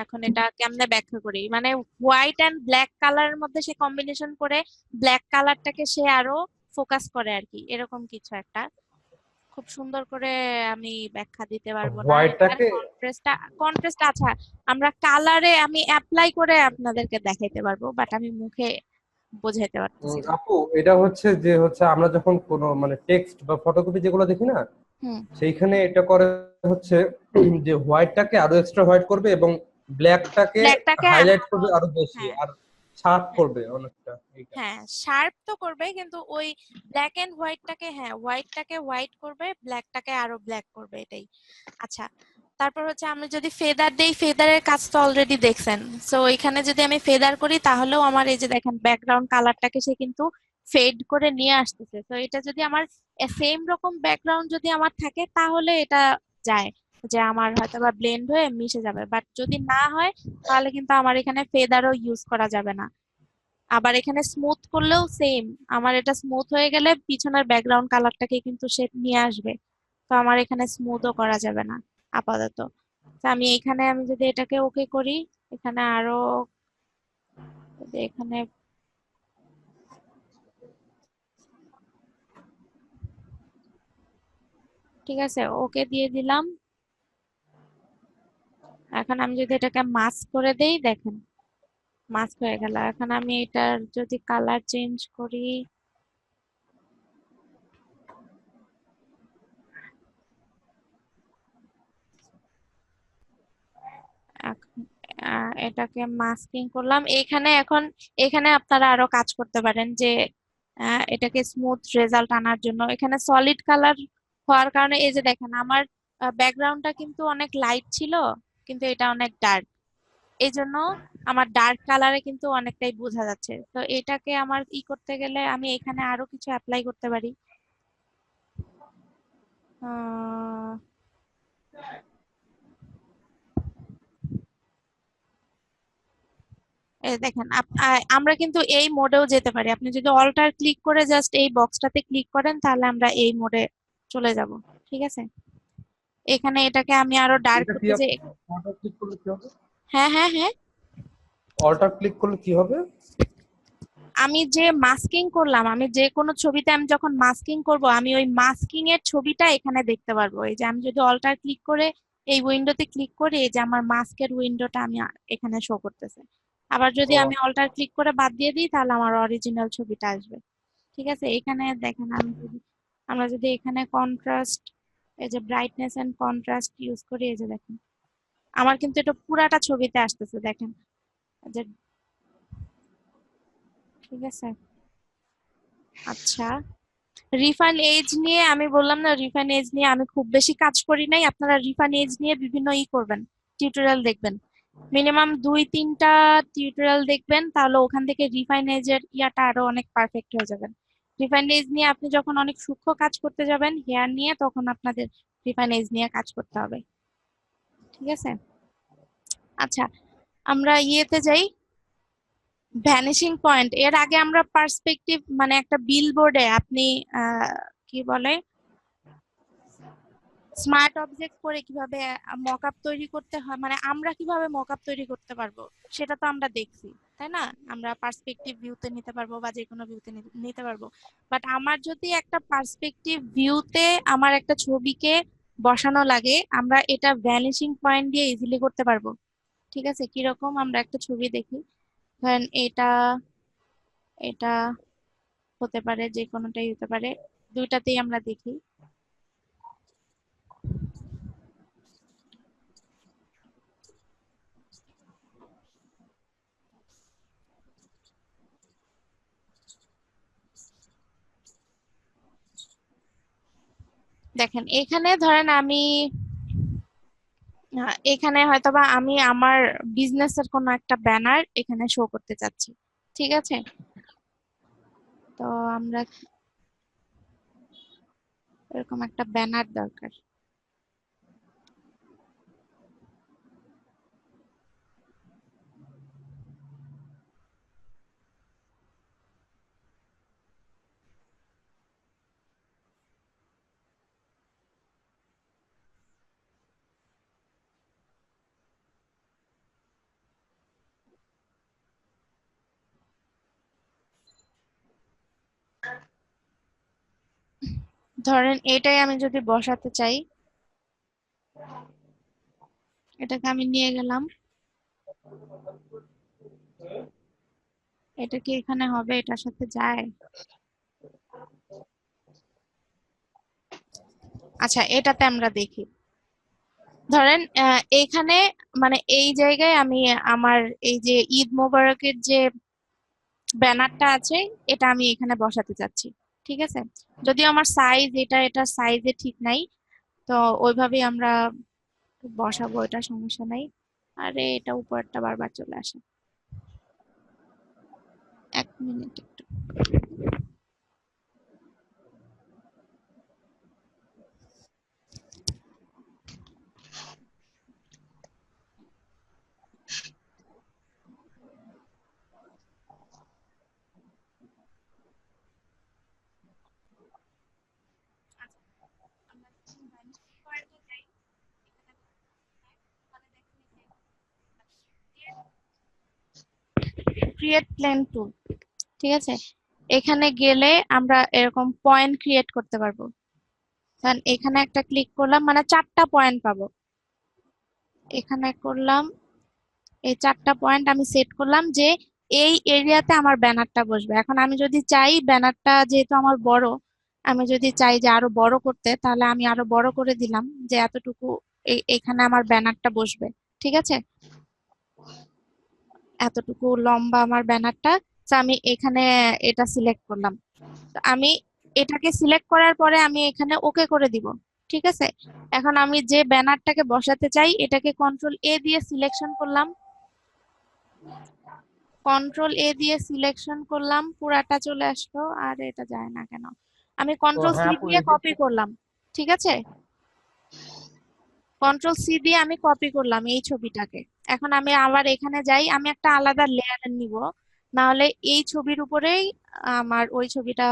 এখন এটা কেমনে ব্যাখ্যা করি, মানে হোয়াইট এন্ড ব্ল্যাক কালারের মধ্যে সে কম্বিনেশন করে ব্ল্যাক কালারটাকে সে আরো ফোকাস করে আর কি, এরকম কিছু একটা খুব সুন্দর করে আমি ব্যাখ্যা দিতে পারবো না এটার হোয়াইটটাকে কন্ট্রাস্ট। আচ্ছা, আমরা কালারে আমি অ্যাপ্লাই করে আপনাদেরকে দেখাইতে পারবো, বাট আমি মুখে বোঝাইতে পারতেছি না। আপু এটা হচ্ছে যে হচ্ছে আমরা যখন কোনো মানে টেক্সট বা ফটোকপি যেগুলো দেখি না, হুম। সেইখানে এটা করে হচ্ছে যে হোয়াইটটাকে আরো এক্সট্রা হোয়াইট করবে এবং ব্ল্যাকটাকে ব্ল্যাকটাকে হাইলাইট করবে আরো বেশি, হ্যাঁ আর শার্প করবে অনেকটা এইটা। হ্যাঁ শার্প তো করবে, কিন্তু ওই ব্ল্যাক এন্ড হোয়াইটটাকে, হ্যাঁ হোয়াইটটাকে হোয়াইট করবে, ব্ল্যাকটাকে আরো ব্ল্যাক করবে, এটাই। আচ্ছা, তারপর হচ্ছে আমি যদি ফেদার দেই, ফেদারের কাজ তো অলরেডি দেখছেন। সো এখানে যদি আমি ফেদার করি তাহলেও আমার এই যে দেখেন ব্যাকগ্রাউন্ড কালারটাকে সে কিন্তু ফেড করে নিয়ে আসতেছে। তো এটা যদি আমার সেম রকম ব্যাকগ্রাউন্ড যদি আমার থাকে তাহলে এটা যায়, যে আমার হয়তো বা ব্লেন্ড হয়ে মিশে যাবে। বাট যদি না হয় তাহলে কিন্তু আমার এখানে ফেদারও ইউজ করা যাবে না। আবার এখানে স্মুথ করলেও সেম, আমার এটা স্মুথ হয়ে গেলে পিছনের ব্যাকগ্রাউন্ড কালারটাকে কিন্তু সে নিয়ে আসবে। তো আমার এখানে স্মুথও করা যাবে না আপাতত। তো আমি এখানে আমি যদি এটাকে ওকে করি, এখানে আরো যদি এখানে ঠিক আছে ওকে দিয়ে দিলাম। এখন আমি যদি এটাকে মাস্ক করে দেই, দেখেন মাস্ক হয়ে গেল। এখন আমি এটার যদি কালার চেঞ্জ করি, এটাকে মাস্কিং করলাম এখানে। এখন এখানে আপনারা আরো কাজ করতে পারেন যে এটাকে স্মুথ রেজাল্ট আনার জন্য এখানে সলিড কালার হওয়ার কারণে এই যে দেখেন আমার ব্যাকগ্রাউন্ডটা কিন্তু অনেক লাইট ছিল, কিন্তু এটা অনেক ডার্ক, এই জন্য আমার ডার্ক কালারে কিন্তু অনেকটাই বোঝা যাচ্ছে। তো এটাকে আমার ই করতে গেলে আমি এখানে আরো কিছু অ্যাপ্লাই করতে পারি। আহ এই দেখেন আমরা কিন্তু এই মোডেও যেতে পারি। আপনি যদি অল্টার ক্লিক করে জাস্ট এই বক্সটাতে ক্লিক করেন তাহলে আমরা এই মোডে চলে যাব। ঠিক আছে, এখানে এটাকে আমি আরো ডার্ক এটা কি করতে যে অল্টার ক্লিক করলে কি হবে? হ্যাঁ হ্যাঁ হ্যাঁ অল্টার ক্লিক করলে কি হবে? আমি যে মাস্কিং করলাম, আমি যে কোনো ছবিতে আমি যখন মাস্কিং করব আমি ওই মাস্কিং এর ছবিটা এখানে দেখতে পারবো। এই যে আমি যদি অল্টার ক্লিক করে এই উইন্ডোতে ক্লিক করি, এই যে আমার মাস্কের উইন্ডোটা আমি এখানে শো করতেছে। আবার যদি ও আমি অল্টার ক্লিক করে বাদ দিয়ে দিই তাহলে আমার অরিজিনাল ছবিটা আসবে। ঠিক আছে, এখানে দেখেন আমরা যদি এখানে কন্ট্রাস্ট, এই যে ব্রাইটনেস এন্ড কন্ট্রাস্ট ইউজ করি, এই যে দেখেন আমার কিন্তু এটা পুরাটা ছবিতে আসতেছে, দেখেন এই যে। ঠিক আছে, আচ্ছা রিফাইন এজ নিয়ে আমি বললাম না, রিফাইন এজ নিয়ে আমি খুব বেশি কাজ করি নাই। আপনারা রিফাইন এজ নিয়ে বিভিন্ন করবেন, টিউটোরিয়াল দেখবেন, মিনিমাম 2-3টা টিউটোরিয়াল দেখবেন, তাহলে ওখান থেকে রিফাইন এজ এর ইয়াটা আরো অনেক পারফেক্ট হয়ে যাবেন। রিফাইন এজ নিয়ে আপনি যখন অনেক সূক্ষ্ম কাজ করতে যাবেন হেয়ার নিয়ে, তখন আপনাদের রিফাইন এজ নিয়ে কাজ করতে হবে। ঠিক আছে, আচ্ছা আমরা যাই, ভ্যানিশিং পয়েন্ট। এর আগে আমরা পার্সপেক্টিভ মানে একটা বিলবোর্ডে আপনি কি বলে স্মার্ট অবজেক্ট করে কিভাবে মকআপ তৈরি করতে হয়, মানে আমরা কিভাবে মকআপ তৈরি করতে পারবো সেটা তো আমরা দেখছি, তাই না? আমরা পার্সপেক্টিভ ভিউতে নিতে পারবো বা যে কোনো ভিউতে নিতে পারবো। বাট আমার যদি একটা পার্সপেক্টিভ ভিউতে আমার একটা ছবিকে বসানো লাগে, আমরা এটা ভ্যানিশিং পয়েন্ট দিয়ে ইজিলি করতে পারবো। ঠিক আছে, কিরকম আমরা একটা ছবি দেখি, ধরেন এটা এটা হতে পারে, যে কোনোটাই হতে পারে, দুইটাতেই আমরা দেখি। দেখেন এখানে ধরেন আমি এখানে হয়তোবা আমি আমার বিজনেসের কোনো একটা ব্যানার এখানে শো করতে চাচ্ছি। ঠিক আছে, তো আমরা এরকম একটা ব্যানার দরকার। ধরেন এটাই আমি যদি বসাতে চাই, এটাকে আমি নিয়ে গেলাম, এটা কি এখানে হবে? এটার সাথে যায়? আচ্ছা, এটাতে আমরা দেখি। ধরেন এইখানে মানে এই জায়গায় আমি আমার এই যে ঈদ মোবারকের যে ব্যানারটা আছে এটা আমি এখানে বসাতে চাচ্ছি। ঠিক আছে, যদিও আমার সাইজ এটার সাইজে ঠিক নাই, তো ওইভাবেই আমরা বসাবো, এটা সমস্যা নাই। আরে এটা উপরটা বারবার চলে আসে, 1 মিনিট একটু। ক্রিয়েট প্লেন টুল, ঠিক আছে, এখানে গেলে আমরা এরকম পয়েন্ট ক্রিয়েট করতে পারবো। কারণ এখানে একটা ক্লিক করলাম মানে 4টা পয়েন্ট পাবো। এখানে করলাম, এই 4টা পয়েন্ট আমি সেট করলাম যে এই এরিয়াতে আমার ব্যানারটা বসবে। এখন আমি যদি চাই ব্যানারটা, যেহেতু আমার বড়, আমি যদি চাই যে আরো বড় করতে, তাহলে আমি আরো বড় করে দিলাম যে এতটুকু এখানে আমার ব্যানারটা বসবে। ঠিক আছে, এতটুকু লম্বা আমার ব্যানারটা। তো আমি এখানে এটা সিলেক্ট করলাম। তো আমি এটাকে সিলেক্ট করার পরে আমি এখানে ওকে করে দিব। ঠিক আছে, এখন আমি যে ব্যানারটাকে বসাতে চাই এটাকে কন্ট্রোল এ দিয়ে সিলেকশন করলাম। কন্ট্রোল এ দিয়ে সিলেকশন করলাম, পুরাটা চলে আসলো। আর এটা যায় না কেন? আমি তো কন্ট্রোল হ্যাঁ সি আপু, দিয়ে এই যে কপি করলাম। ঠিক আছে, কন্ট্রোল সি দিয়ে আমি কপি করলাম এই ছবিটাকে। এখন আমি আবার এখানে যাই, আমি একটা আলাদা লেয়ার নিব, না হলে এই ছবির উপরেই আমার ওই ছবিটা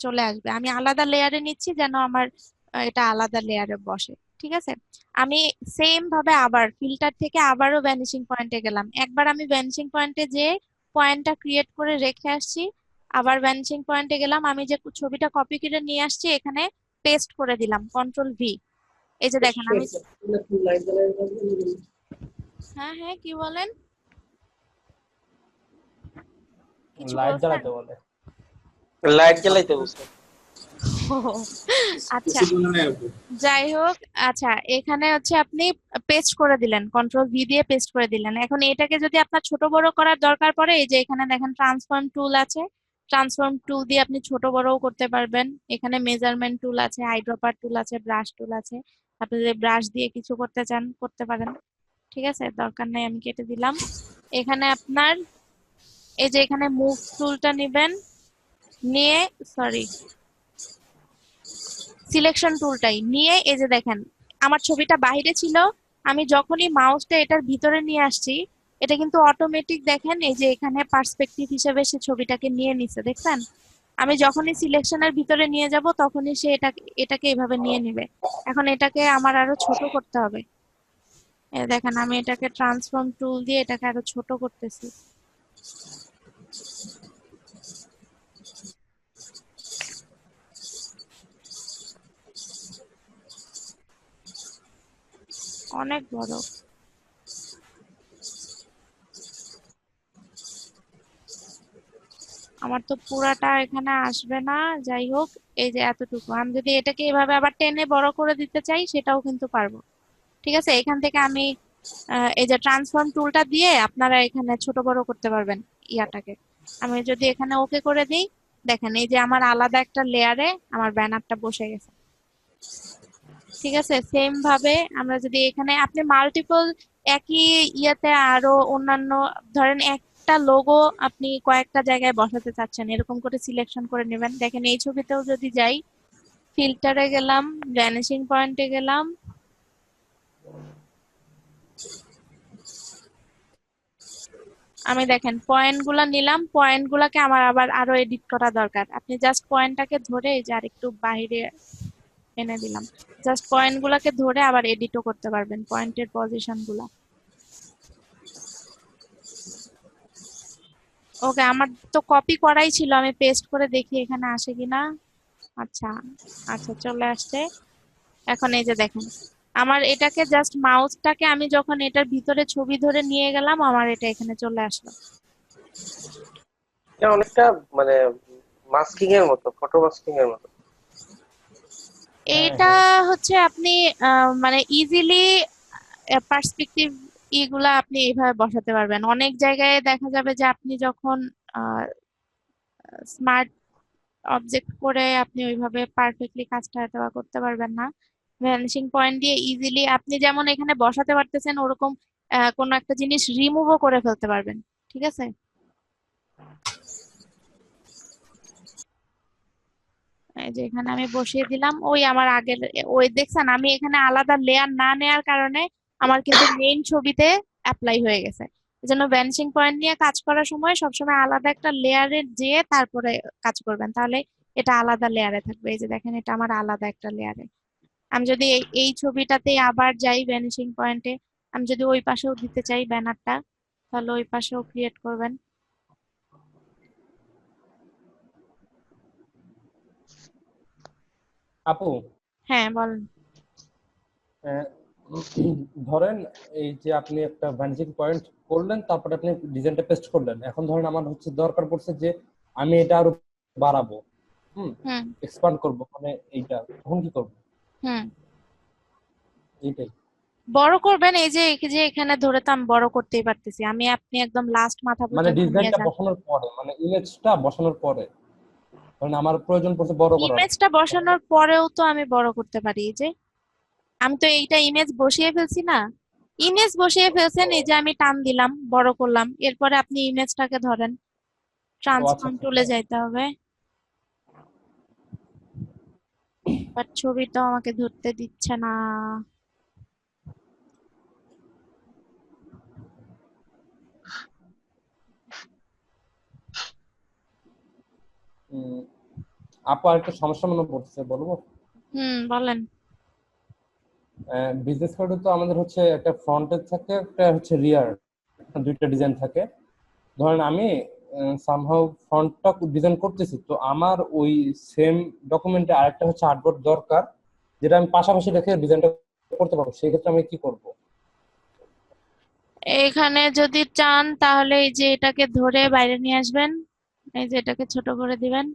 চলে আসবে। আমি আলাদা লেয়ারে নিচ্ছি যেন আমার এটা আলাদা লেয়ারে বসে। ঠিক আছে, আমি সেম ভাবে আবার ফিল্টার থেকে আবারও ভ্যানিশিং পয়েন্টে গেলাম। একবার আমি ভ্যানিশিং পয়েন্টে যে পয়েন্টটা ক্রিয়েট করে রেখে আসছি, আবার ভ্যানিশিং পয়েন্টে গেলাম, আমি যে ছবিটা কপি করে নিয়ে আসছি এখানে পেস্ট করে দিলাম, কন্ট্রোল ভি। এই যে দেখেন আমি, হ্যাঁ হ্যাঁ কি বলেন, কিছু লাইট বলছেন? জ্বালাতে বলে। লাইট জ্বালাইতে বলছে। ও, আচ্ছা, যাই হোক। আচ্ছা, এখানে হচ্ছে আপনি পেস্ট করে দিলেন, কন্ট্রোল ভি দিয়ে পেস্ট করে দিলেন। এখন এটাকে যদি আপনার ছোট বড় করার দরকার পড়ে, এই যে এখানে দেখেন ট্রান্সফর্ম টুল আছে, ট্রান্সফর্ম টুল দিয়ে আপনি ছোট বড়ও করতে পারবেন। এখানে মেজারমেন্ট টুল আছে, আইড্রপার টুল আছে, ব্রাশ টুল আছে। আপনি যদি ব্রাশ দিয়ে কিছু করতে চান করতে পারেন। ঠিক আছে, দরকার নাই, আমি কেটে দিলাম। এখানে আপনার এই যে এখানে মুভ টুলটা নিবেন, নিয়ে সরি সিলেকশন টুলটাই নিয়ে, এই যে দেখেন আমার ছবিটা বাইরে ছিল, আমি যখনই মাউসটা এটার ভিতরে নিয়ে আসছি, এটা কিন্তু অটোমেটিক দেখেন এই যে এখানে পার্সপেক্টিভ হিসেবে সে ছবিটাকে নিয়ে নিছে, দেখছেন? আমি যখনই সিলেকশনের ভিতরে নিয়ে যাব তখনই সে এটাকে এভাবে নিয়ে নেবে। এখন এটাকে আমার আরো ছোট করতে হবে। এই দেখেন আমি এটাকে ট্রান্সফর্ম টুল দিয়ে এটাকে আরো ছোট করতেছি। অনেক বড়। আমার তো পুরাটা এখানে আসবে না। যাই হোক, এই যে এতটুকু আমি যদি এটাকে এভাবে আবার টেনে বড় করে দিতে চাই সেটাও কিন্তু পারবো। ঠিক আছে, এখান থেকে আমি এই যে ট্রান্সফর্ম টুলটা দিয়ে আপনারা এখানে ছোট বড় করতে পারবেন ইয়াটাকে। আমি যদি এখানে ওকে করে দিই, দেখেন এই যে আমার আলাদা একটা লেয়ারে আমার ব্যানারটা বসে গেছে। ঠিক আছে, সেম ভাবে আমরা যদি এখানে আপনি মাল্টিপল একই ইয়াতে আরো অন্যান্য, ধরেন একটা লোগো আপনি কয়েকটা জায়গায় বসাতে চাচ্ছেন, এরকম করে সিলেকশন করে নেবেন। দেখেন এই ছবিতেও যদি যাই, ফিল্টারে গেলাম, ভ্যানিশিং পয়েন্টে গেলাম, আমি দেখেন পয়েন্ট গুলা নিলাম, পয়েন্ট গুলাকে আমার আবার আরো এডিট করা দরকার। আপনি জাস্ট পয়েন্টটাকে ধরে এই যে আর একটু বাইরে এনে দিলাম, জাস্ট পয়েন্ট গুলাকে ধরে আবার এডিটও করতে পারবেন, পয়েন্টের পজিশন গুলা। ওকে, আমার তো কপি করাই ছিল, আমি পেস্ট করে দেখি এখানে আসে কিনা। আচ্ছা, আচ্ছা চলে আসছে। এখন এই যে দেখেন আমার এটাকে জাস্ট মাউসটাকে আমি যখন এটার ভিতরে ছবি ধরে নিয়ে গেলাম, আমার এটা এখানে চলে আসলো। এটা অনেকটা মানে মাস্কিং এর মতো, ফটো মাস্কিং এর মতো। হ্যাঁ এইটা হ্যাঁ হচ্ছে আপনি মানে ইজিলি পার্সপেক্টিভ এগুলা আপনি এইভাবে বসাতে পারবেন। অনেক জায়গায় দেখা যাবে যে আপনি যখন স্মার্ট অবজেক্ট করে আপনি ওইভাবে পারফেক্টলি কাজটা হয়তো বা করতে পারবেন না। ভ্যানিশিং পয়েন্ট দিয়ে ইজিলি আপনি যেমন এখানে বসাতে পারতেছেন, ওরকম কোনো একটা জিনিস রিমুভও করে ফেলতে পারবেন। ঠিক আছে? এই যে এখানে আমি বসিয়ে দিলাম, ওই আমার আগের ওই দেখছেন, আমি এখানে আলাদা লেয়ার না নেয়ার কারণে আমার কিন্তু মেইন ছবিতে অ্যাপ্লাই হয়ে গেছে। এজন্য ভ্যানিশিং পয়েন্ট নিয়ে কাজ করার সময় সবসময় আলাদা একটা লেয়ারে যেয়ে তারপরে কাজ করবেন, তাহলে এটা আলাদা লেয়ারে থাকবে। এই যে দেখেন, এটা আমার আলাদা একটা লেয়ারে। আমি যদি এই ছবিটাতে আবার যাই ভ্যানিশিং পয়েন্টে, আমি যদি ওই পাশেও দিতে চাই ব্যানারটা, তাহলে ওই পাশেও ক্রিয়েট করবেন। আপু, হ্যাঁ, বলেন। আহ, ধরেন এই যে আপনি একটা ভ্যানিশিং পয়েন্ট করলেন, তারপরে আপনি ডিজাইনটা পেস্ট করলেন। এখন ধরেন আমার হচ্ছে দরকার পড়ছে যে আমি এটা আরো বাড়াবো, হুম, হুম। এক্সপান্ড করব, মানে এইটা তখন কি করবো? হুম। এইটাই বড় করবেন। এই যে এখানে ধরে তো আমি বড় করতেই পারতেছি। আমি আপনি একদম লাস্ট মাথা মানে পর্যন্ত নিয়ে ডিজাইনটা যান। বসানোর পরে, মানে ইমেজটা বসানোর পরে, কারণ আমার প্রয়োজন পড়ছে বড় করার। ইমেজটা বসানোর পরেও তো আমি বড় করতে পারি। এই যে আমি তো এইটা ইমেজ বসিয়ে ফেলছি না, ইমেজ বসিয়ে ফেলছেন, এই ও যে আমি টান দিলাম, বড় করলাম, এরপরে আপনি ইমেজটাকে ধরেন, ও আচ্ছা ট্রান্সফর্ম আচ্ছা, টুলে যাইতে হবে। বাট ছবি তো আমাকে ধরতে দিচ্ছে না। উম, আপু আর একটা সমস্যা মনে পড়ছে, বলবো? হুম, বলেন। বিজনেস কার্ডে তো আমাদের হচ্ছে একটা ফ্রন্টের থাকে, একটা হচ্ছে রিয়ার, দুইটা ডিজাইন থাকে। ধরেন আমি সামহাউ ফন্টটা ডিজাইন করতেছি, তো আমার ওই সেম ডকুমেন্টে আরেকটা হচ্ছে আর্টবোর্ড দরকার, যেটা আমি পাশাপাশি রেখে ডিজাইনটা করতে পারবো। সেই ক্ষেত্রে আমি কি করব? এখানে যদি চান তাহলে এই যে এটাকে ধরে বাইরে নিয়ে আসবেন, এই যে এটাকে ছোট করে দিবেন।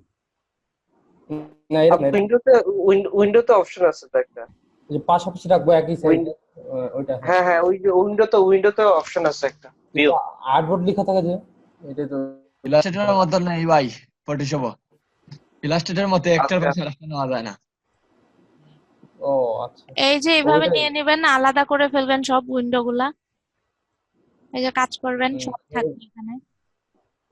না, আর এরকম না, এরকম উইন্ডোতে, উইন্ডোতে অপশন আছে তো একটা। যে পাশাপাশি রাখবো একই সাইজে, উইন্ডো, ওইটা হ্যাঁ। হ্যাঁ হ্যাঁ, ওই যে উইন্ডোতে অপশন আছে একটা, কিন্তু ভিউ। আর্টবোর্ড লেখা থাকে যে, এটাই তো ইলাস্ট্রেটরের সমস্যা। মতো নেই ভাই, ফটোশপ ইলাস্ট্রেটরের মতো একটার আচ্ছা, পাশে রাখতে নেওয়া যায় না। ও আচ্ছা, এই যে এইভাবে ওইটাই। নিয়ে নেবেন, আলাদা করে ফেলবেন সব উইন্ডো গুলা। এই যে কাজ করবেন, উম, সব থাকবে এখানে।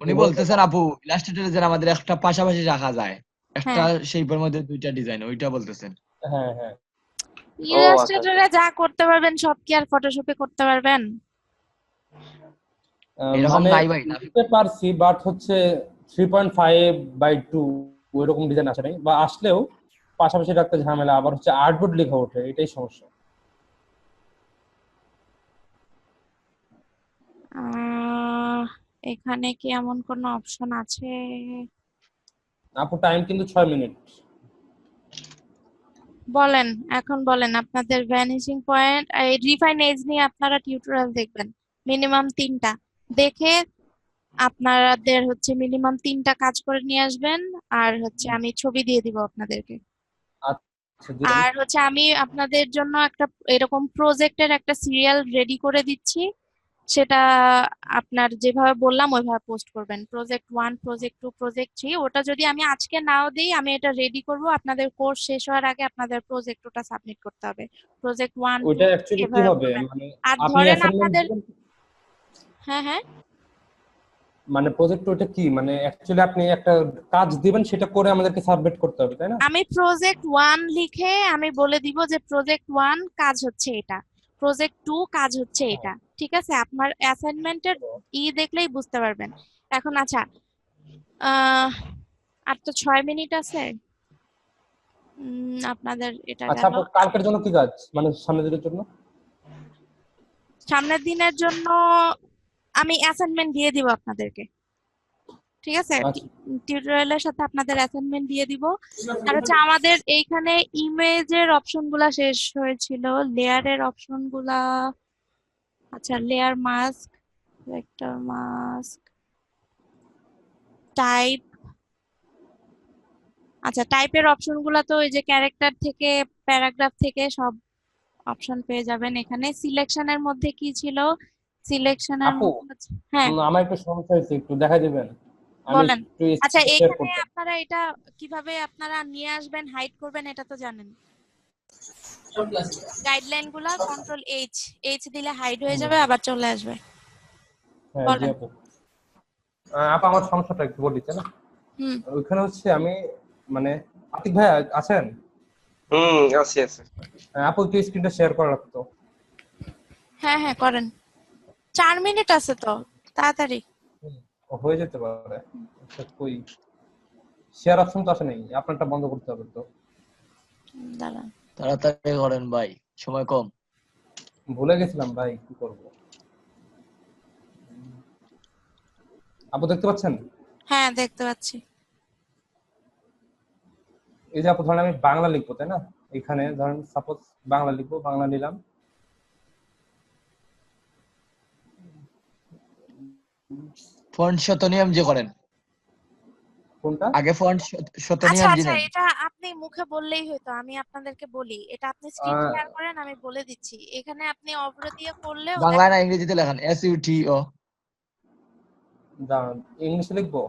উনি বলতে বলতেছেন আপু ইলাস্ট্রেটরে যে আমাদের একটা পাশাপাশি রাখা যায়, একটা হ্যাঁ, শেপের মধ্যে দুইটা ডিজাইন, ওইটা বলতেছেন। হ্যাঁ হ্যাঁ, ও আচ্ছা আচ্ছা। ইলাস্ট্রেটরে যা করতে পারবেন সব কি আর ফটোশপে করতে পারবেন? এরকম মানে নাই ভাই না। নিতে পারছি, বাট হচ্ছে 3.5/2 ওইরকম ডিজাইন আসে নাই, বা আসলেও পাশাপাশি রাখতে ঝামেলা, আবার হচ্ছে আর্টবোর্ড লেখা ওঠে, এটাই সমস্যা। আহ এখানে কি এমন কোনো অপশন আছে? আপু টাইম কিন্তু 6 মিনিট। বলেন, এখন বলেন। আপনাদের ভ্যানিশিং পয়েন্ট, এই রিফাইন এজ নিয়ে আপনারা টিউটোরিয়াল দেখবেন, মিনিমাম 3টা। দেখে আপনাদের হচ্ছে মিনিমাম 3টা কাজ করে নিয়ে আসবেন। আর হচ্ছে আমি ছবি দিয়ে দিব আপনাদেরকে। আচ্ছা দিন। আর হচ্ছে আমি আপনাদের জন্য একটা এরকম প্রজেক্টের একটা সিরিয়াল রেডি করে দিচ্ছি। সেটা আপনার যেভাবে বললাম ওইভাবে পোস্ট করবেন। প্রজেক্ট 1, প্রজেক্ট 2, প্রজেক্ট 3, ওটা যদি আমি আজকে নাও দিই, আমি এটা রেডি করব, আপনাদের কোর্স শেষ হওয়ার আগে আপনাদের প্রজেক্ট 2টা সাবমিট করতে হবে। প্রজেক্ট 1, 2, ওইটা 3 অ্যাকচুয়ালি কি এভাবে হবে, বলবেন। মানে আর আপনি ধরেন অ্যাসাইনমেন্ট আপনাদের, দিবেন? হ্যাঁ হ্যাঁ, মানে প্রজেক্ট ওইটা কি, মানে অ্যাকচুয়ালি আপনি একটা কাজ দিবেন, সেটা করে আমাদেরকে সাবমিট করতে হবে, তাই না? আমি প্রজেক্ট 1 লিখে আমি বলে দিব যে প্রজেক্ট 1 কাজ হচ্ছে এটা, প্রজেক্ট 2 কাজ হচ্ছে হ্যাঁ। এটা। ঠিক আছে? আপনার অ্যাসাইনমেন্টের দেখলেই বুঝতে পারবেন। এখন আচ্ছা, আহ আর তো 6 মিনিট আছে। আপনাদের এটা আচ্ছা গেল। আপু, কালকের জন্য কি কাজ, মানে সামনের দিনের জন্য? সামনের দিনের জন্য আমি অ্যাসাইনমেন্ট দিয়ে দিব আপনাদেরকে। ঠিক আছে? আচ্ছা টিউটোরিয়ালের সাথে আপনাদের অ্যাসাইনমেন্ট দিয়ে দিব। আর হচ্ছে আমাদের এইখানে ইমেজের অপশন গুলা শেষ হয়েছিল, লেয়ারের অপশন গুলা। আচ্ছা, layer mask, vector mask, type, আচ্ছা টাইপের অপশনগুলো তো ওই যে ক্যারেক্টার থেকে প্যারাগ্রাফ থেকে সব অপশন পেয়ে যাবেন এখানে। সিলেকশনের মধ্যে কি ছিল? সিলেকশনের আপু মধ্যে হ্যাঁ আমার একটু সমস্যা হয়েছে, একটু দেখা দিবেন? আমি বলেন। একটু আচ্ছা শেয়ার এখানে করতাম। আপনারা এটা কিভাবে আপনারা নিয়ে আসবেন, হাইড করবেন এটা তো জানেন। গাইডলাইন গুলা কন্ট্রোল এইচ দিলে হাইড হয়ে যাবে, আবার চলে আসবে। হ্যাঁ জি বলেন। আপু। আপু আমার সমস্যাটা একটু বলি, তাই না? হুম ওইখানে হচ্ছে আমি মানে আতিক ভাই আছেন? আছি আছি। আপু একটু স্ক্রিনটা শেয়ার করে রাখতো। হ্যাঁ হ্যাঁ করেন, 4 মিনিট আছে তো, তাড়াতাড়ি। হয়ে যেতে পারে। আচ্ছা কই শেয়ার অপশন তো আসে নাই, আপনারটা বন্ধ করতে হবে তো। দাঁড়ান। তাড়াতাড়ি করেন ভাই, সময় কম। ভুলে গেছিলাম ভাই, কি করব। আপু দেখতে পাচ্ছেন? হ্যাঁ দেখতে পাচ্ছি। এই যে আপু ধরেন আমি বাংলা লিখবো, তাই না? এখানে ধরেন সাপোজ বাংলা লিখবো, বাংলা নিলাম। ফন্ট শতনিয়ম যে করেন, কোনটা? আগে ফন্ট আচ্ছা শতনিয়ম আচ্ছা দিলেন। এটা আপনি মুখে বললেই হতো, আমি আপনাদেরকে বলি, এটা আপনি স্ক্রিন আহ, শেয়ার করেন, আমি বলে দিচ্ছি। এখানে আপনি অব্র দিয়ে করলেও বাংলায় না ইংরেজিতে লেখেন, SUTO। দাঁড়ান ইংলিশে লিখবো।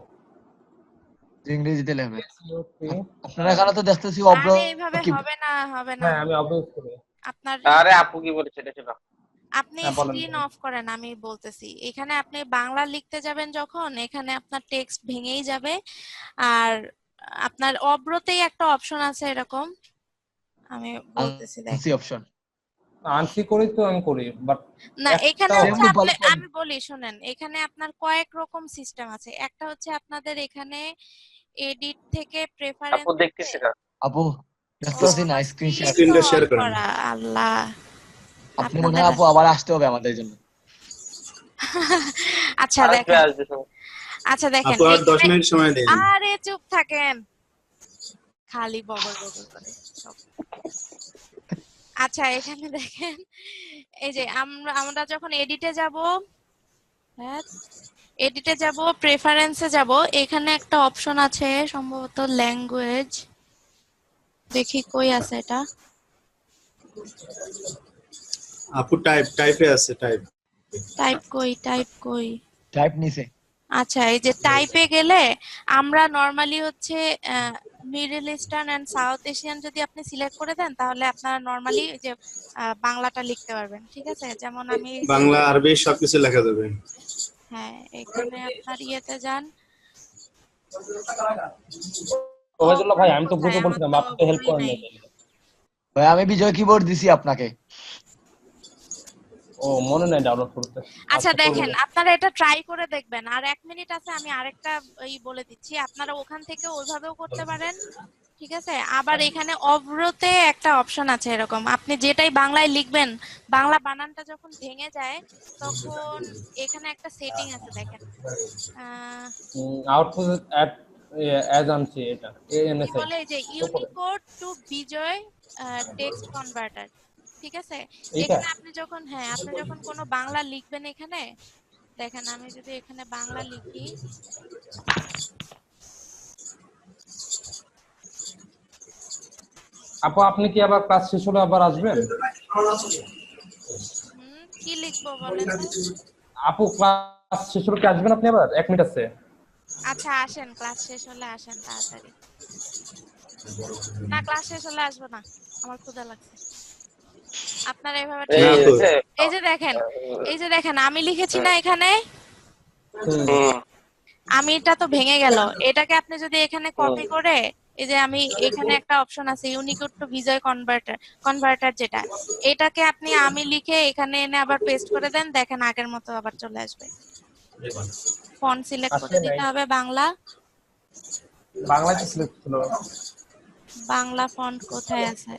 ইংরেজিতে লেখবেন। SUT আপনারা এখানে তো দেখতেছি অব্র আরে এইভাবে কি। হবে না, হবে না। হ্যাঁ আমি অবভিয়াস করি। আপনার আরে আপু কি বলেছে এটা ছিল? আপনি হ্যাঁ বলেন স্ক্রিন বলেন। অফ করেন, আমি বলতেছি। এখানে আপনি বাংলা লিখতে যাবেন যখন, এখানে আপনার টেক্সট ভেঙেই যাবে। আর আপনার অব্রতেই একটা অপশন আছে এরকম, আমি বলতেছি আনসি দেখেন। অপশন। আনসি করি তো আমি করি, বাট না একটা এখানে হচ্ছে সেমনি আপনি, ভালো আমি বলি শুনেন, এখানে আপনার কয়েক রকম সিস্টেম আছে। একটা হচ্ছে আপনাদের এখানে এডিট থেকে আপু প্রেফারেন্স, দেখতেছি না। আপু ও দেখতেছি না, আমার স্ক্রিন শেয়ার। স্ক্রিন তো স্ক্রিনটা শেয়ার অফ করেন। করা, আল্লাহ। আপনি মনে আপনাদের হয় আপু আবার আসতে হবে আমাদের জন্য। আচ্ছা আসবে দেখেন, আসবে সময়। আচ্ছা দেখেন আপু আর 10 এখানে, মিনিট সময় দিন। আরে চুপ থাকেন, খালি বগর বগর করে সব। আচ্ছা এখানে দেখেন, এই যে আমরা যখন এডিটে যাব, হ্যাঁ এডিটে যাব, প্রেফারেন্সে যাব, এখানে একটা অপশন আছে সম্ভবত ল্যাঙ্গুয়েজ, দেখি কই আছে এটা। আপু টাইপে আছে টাইপ। টাইপ কই। টাইপ নিছে। আচ্ছা এই যে টাইপে গেলে আমরা নরমালি হচ্ছে middle eastern and south Asian যদি আপনি সিলেক্ট করে দেন, তাহলে আপনারা নরমালি যে বাংলাটা লিখতে পারবেন। ঠিক আছে, যেমন আমি বাংলা আরবি সবকিছু লেখা যাবে। হ্যাঁ এখানে আপনার ইয়েতে যান। ওবায়দুল্লাহ ভাই আমি তো কোথায়? গ্রুপে আমার বলছিলাম, তো আপনি তো হেল্প বই করেন নাই। নাই। ভাই আমি বিজয় কিবোর্ড দিছি আপনাকে। ও মনে নাই ডাউনলোড করতে। আচ্ছা করবো। দেখেন, আপনারা এটা ট্রাই করে দেখবেন। আর 1 মিনিট আছে, আমি আরেকটা বলে দিচ্ছি, আপনারা ওখান থেকে ওইভাবেও করতে পারেন। ঠিক আছে, আবার এখানে অব্রতে একটা অপশন আছে এরকম, আপনি যেটাই বাংলায় লিখবেন, বাংলা বানানটা যখন ভেঙে যায় তখন এখানে একটা সেটিং আছে দেখেন, আউটপুট অ্যাজ আনছি, এটা কি এএনএসআই বলে, যে উপরে Unicode to Bijoy text converter. ঠিক আছে, এইটা। এখানে আপনি যখন, হ্যাঁ আপনি যখন কোনো বাংলা লিখবেন, এখানে দেখেন, আমি যদি এখানে বাংলা লিখি, আপু আপনি কি আবার ক্লাস শেষ হলে আবার আসবেন? কি লিখবো বলেন তো? আপু ক্লাস শেষ হলে কি আসবেন আপনি আবার? 1 মিনিট আছে। আচ্ছা আসেন, ক্লাস শেষ হলে আসেন তাড়াতাড়ি। না ক্লাস শেষ হলে আসবো না, আমার ক্ষুধা লাগছে। আপনারা এভাবে এই না আপু যে এই যে দেখেন, এই যে দেখেন আমি লিখেছি না এখানে, হুম আমিটা তো ভেঙে গেল। এটাকে আপনি যদি এখানে হুম কপি করে, এই যে আমি এখানে একটা অপশন আছে ইউনিকোড টু বিজয় কনভার্টার যেটা, এটাকে আপনি আমি লিখে এখানে এনে আবার পেস্ট করে দেন, দেখেন আগের মতো আবার চলে আসবে। ফন্ট সিলেক্ট করে আসলে নাই, দিতে হবে বাংলা। বাংলায় তো সিলেক্ট ছিল। বাংলা ফন্ট কোথায় আছে?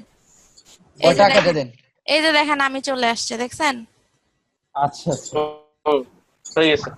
এই কয় যে টাকা দেখেন, দেন? এই যে দেখেন আমি চলে আসছে, দেখছেন? আচ্ছা আচ্ছা। হুম হয়ে গেছে।